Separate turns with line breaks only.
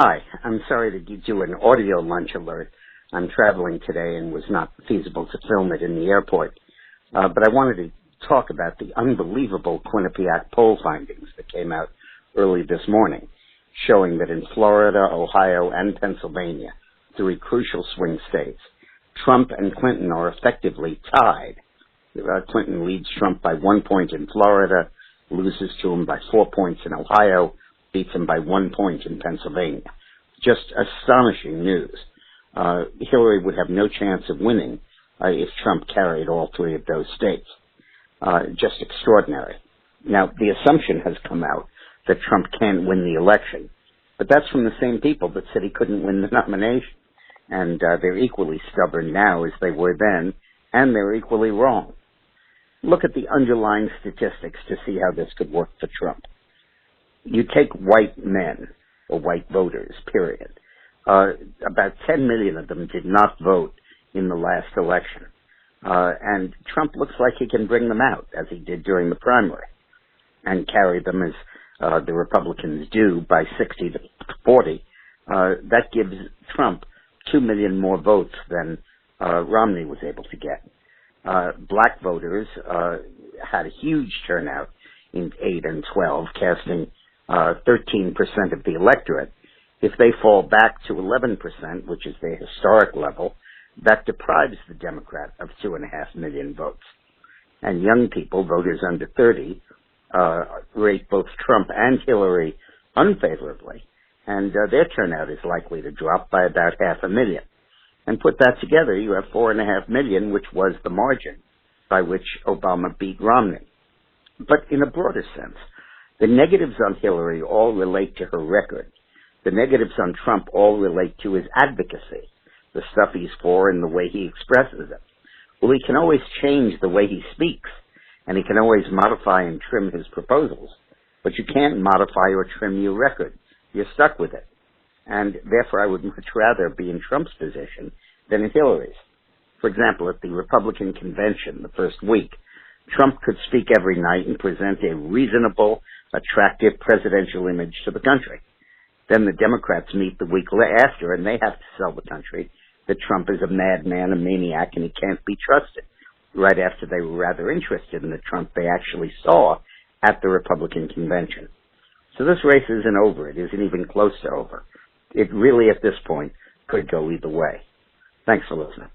Hi, I'm sorry to give you an audio lunch alert. I'm traveling today and was not feasible to film it in the airport. But I wanted to talk about the unbelievable Quinnipiac poll findings that came out early this morning, showing that in Florida, Ohio, and Pennsylvania, three crucial swing states, Trump and Clinton are effectively tied. Clinton leads Trump by 1 point in Florida, loses to him by 4 points in Ohio, beats him by 1 point in Pennsylvania. Just astonishing news. Hillary would have no chance of winning if Trump carried all three of those states. Just extraordinary. Now, the assumption has come out that Trump can't win the election, but that's from the same people that said he couldn't win the nomination. And they're equally stubborn now as they were then, and they're equally wrong. Look at the underlying statistics to see how this could work for Trump. You take white men, or white voters, period. About 10 million of them did not vote in the last election. And Trump looks like he can bring them out, as he did during the primary, and carry them as the Republicans do by 60 to 40. That gives Trump 2 million more votes than Romney was able to get. Black voters had a huge turnout in 8 and 12, casting 13% of the electorate. If they fall back to 11%, which is their historic level, that deprives the Democrat of 2.5 million votes. And young people, voters under 30, rate both Trump and Hillary unfavorably, and their turnout is likely to drop by about 500,000. And put that together, you have 4.5 million, which was the margin by which Obama beat Romney. But in a broader sense, the negatives on Hillary all relate to her record. The negatives on Trump all relate to his advocacy, the stuff he's for and the way he expresses it. Well, he can always change the way he speaks, and he can always modify and trim his proposals. But you can't modify or trim your record. You're stuck with it. And therefore, I would much rather be in Trump's position than in Hillary's. For example, at the Republican convention the first week, Trump could speak every night and present a reasonable, attractive presidential image to the country. Then the Democrats meet the week after, and they have to sell the country that Trump is a madman, a maniac, and he can't be trusted, right after they were rather interested in the Trump they actually saw at the Republican convention. So this race isn't over. It isn't even close to over. It really, at this point, could go either way. Thanks for listening.